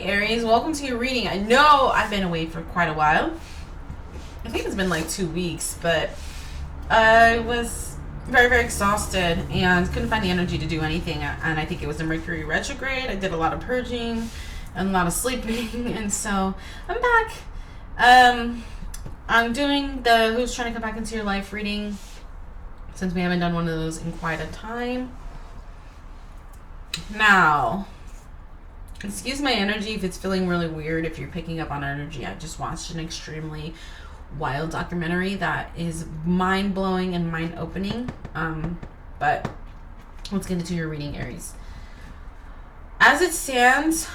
Aries. Welcome to your reading. I know I've been away for quite a while. I think it's been like 2 weeks, but I was very, very exhausted and couldn't find the energy to do anything. And I think it was the Mercury retrograde. I did a lot of purging and a lot of sleeping, and so I'm back. I'm doing the Who's Trying to Come Back Into Your Life reading, since we haven't done one of those in quite a time. Now, excuse my energy if it's feeling really weird, if you're picking up on energy. I just watched an extremely wild documentary that is mind-blowing and mind-opening. But let's get into your reading, Aries. As it stands,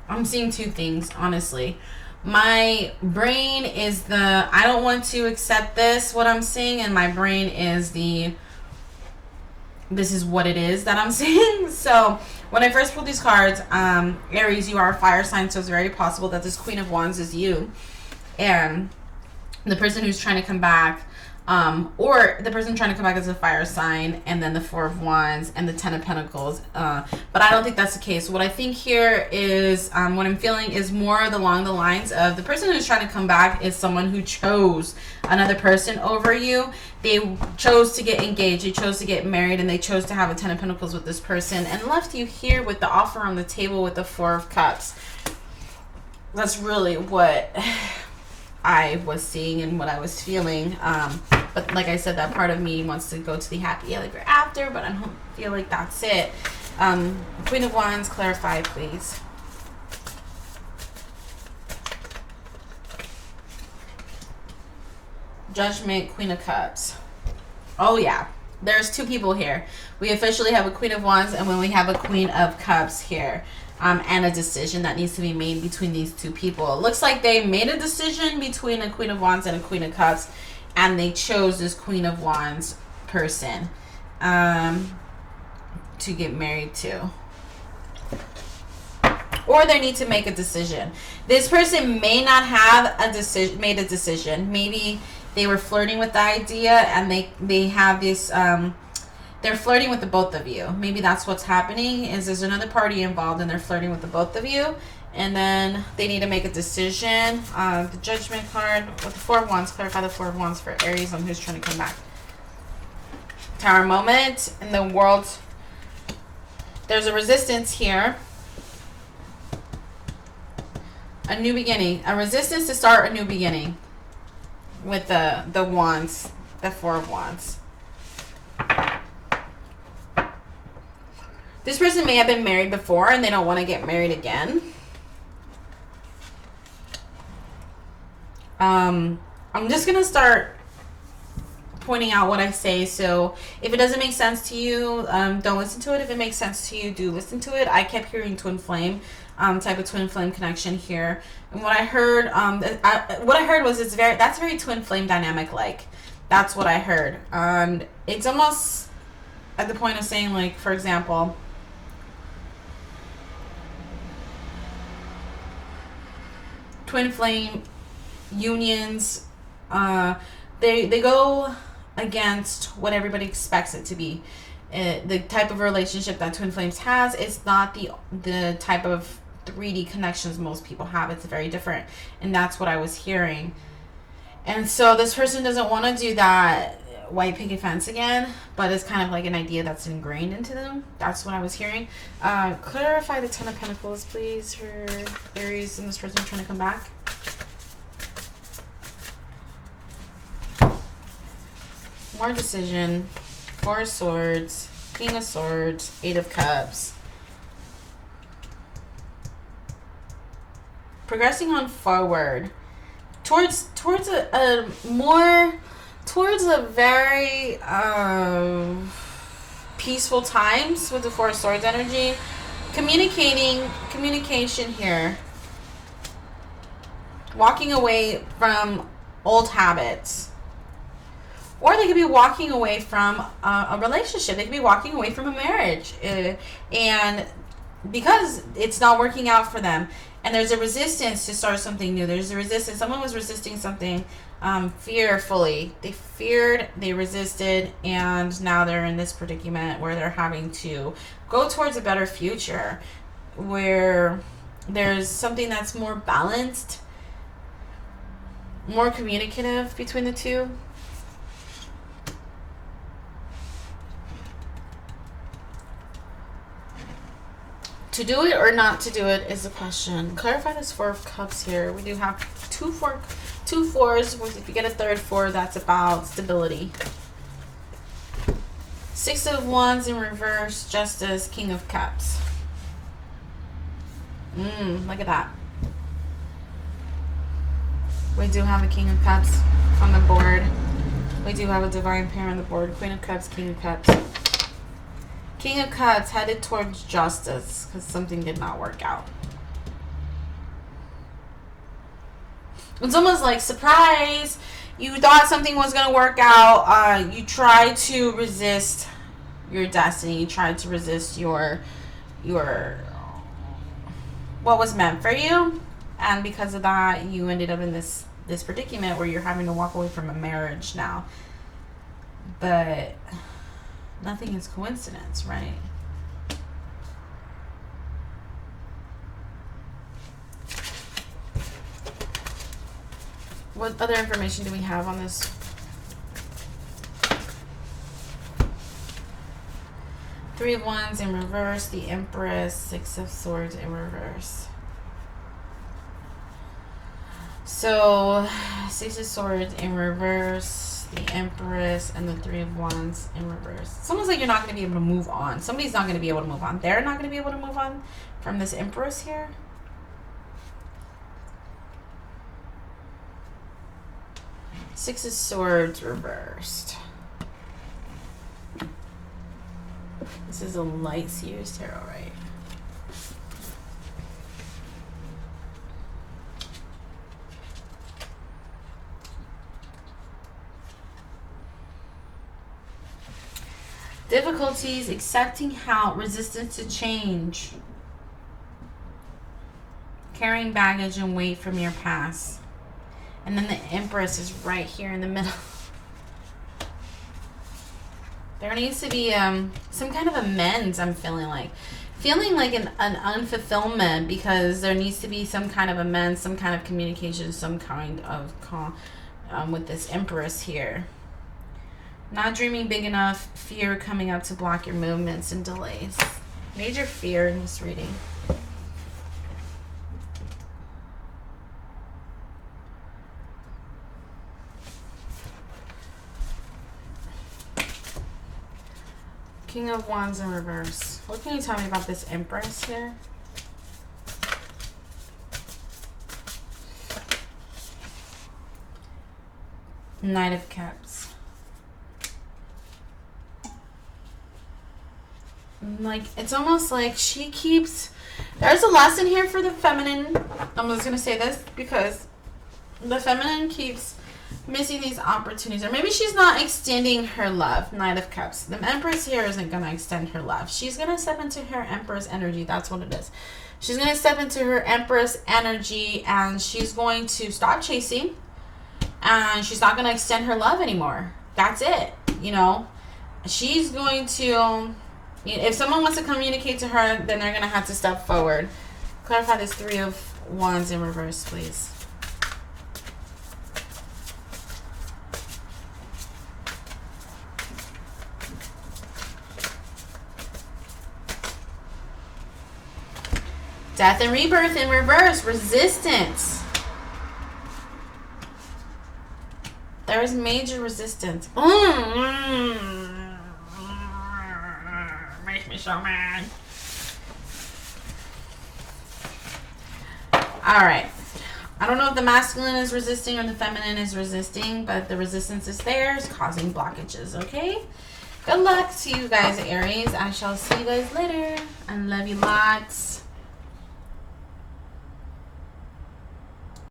I'm seeing two things, honestly. My brain is the, I don't want to accept this, what I'm seeing, and my brain is the, this is what it is that I'm seeing. So when I first pulled these cards, Aries, you are a fire sign, so it's very possible that this Queen of Wands is you. And the person who's trying to come back, or the person trying to come back as a fire sign, and then the Four of Wands and the Ten of Pentacles. But I don't think that's the case. What I think here is, what I'm feeling is more along the lines of the person who's trying to come back is someone who chose another person over you. They chose to get engaged, they chose to get married, and they chose to have a Ten of Pentacles with this person and left you here with the offer on the table with the Four of Cups. That's really what I was seeing and what I was feeling. But like I said, that part of me wants to go to the happy ever after, but I don't feel like that's it. Queen of Wands, clarify, please. Judgment, Queen of Cups. Oh yeah, there's two people here. We officially have a Queen of Wands, and when we have a Queen of Cups here. And a decision that needs to be made between these two people. It looks like they made a decision between a Queen of Wands and a Queen of Cups, and they chose this Queen of Wands person to get married to. Or they need to make a decision. This person may not have made a decision. Maybe they were flirting with the idea, and they have this... they're flirting with the both of you. Maybe that's what's happening, is there's another party involved and they're flirting with the both of you. And then they need to make a decision. The Judgment card with the Four of Wands. Clarify the Four of Wands for Aries on who's trying to come back. Tower moment in the world. There's a resistance here. A new beginning. A resistance to start a new beginning. With the Wands. The Four of Wands. This person may have been married before and they don't want to get married again. I'm just going to start pointing out what I say. So if it doesn't make sense to you, don't listen to it. If it makes sense to you, do listen to it. I kept hearing twin flame, type of twin flame connection here. And what I heard, was that's very twin flame dynamic like. That's what I heard. And it's almost at the point of saying, like, for example, twin flame unions, they go against what everybody expects it to be. The type of relationship that twin flames has is not the type of 3D connections most people have. It's very different, and that's what I was hearing. And so this person doesn't want to do that white picket fence again, but it's kind of like an idea that's ingrained into them. That's what I was hearing. Clarify the Ten of Pentacles, please, for Aries and this person trying to come back. More decision. Four of Swords, King of Swords, Eight of Cups. Progressing on forward towards a very peaceful times with the Four of Swords energy. Communication here. Walking away from old habits. Or they could be walking away from a relationship. They could be walking away from a marriage. And because it's not working out for them. And there's a resistance to start something new. There's a resistance. Someone was resisting something fearfully. They feared, they resisted, and now they're in this predicament where they're having to go towards a better future, where there's something that's more balanced, more communicative between the two. To do it or not to do it is the question. Clarify this Four of Cups here. We do have two fours. If you get a third four, that's about stability. Six of Wands in reverse, Justice, King of Cups. Look at that. We do have a King of Cups on the board. We do have a divine pair on the board. Queen of Cups, King of Cups. King of Cups headed towards justice because something did not work out. It's almost like, surprise, you thought something was going to work out. You tried to resist your destiny. You tried to resist your what was meant for you. And because of that, you ended up in this predicament where you're having to walk away from a marriage now. But nothing is coincidence, right? What other information do we have on this? Three of Wands in reverse, the Empress, Six of Swords in reverse. So, Six of Swords in reverse, the Empress, and the Three of Wands in reverse. It's almost like you're not going to be able to move on. Somebody's not going to be able to move on. They're not going to be able to move on from this Empress here. Six of Swords reversed. This is a light Seers tarot, right? Difficulties accepting help, resistance to change, carrying baggage and weight from your past. And then the Empress is right here in the middle. There needs to be some kind of amends, I'm feeling like. Feeling like an unfulfillment, because there needs to be some kind of amends, some kind of communication, some kind of with this Empress here. Not dreaming big enough, fear coming up to block your movements and delays. Major fear in this reading. King of Wands in reverse. What can you tell me about this Empress here? Knight of Cups. Like, it's almost like she keeps... There's a lesson here for the feminine. I'm just going to say this because the feminine keeps missing these opportunities, or maybe she's not extending her love. Knight of Cups. The Empress here isn't going to extend her love. She's going to step into her Empress energy. That's what it is. She's going to step into her Empress energy, and she's going to stop chasing, and she's not going to extend her love anymore. That's it. You know, she's going to, if someone wants to communicate to her, then they're going to have to step forward. Clarify this Three of Wands in reverse, please. Death and rebirth in reverse. Resistance. There is major resistance. Makes me so mad. Alright. I don't know if the masculine is resisting or the feminine is resisting, but the resistance is there. It's causing blockages, okay? Good luck to you guys, Aries. I shall see you guys later. I love you lots.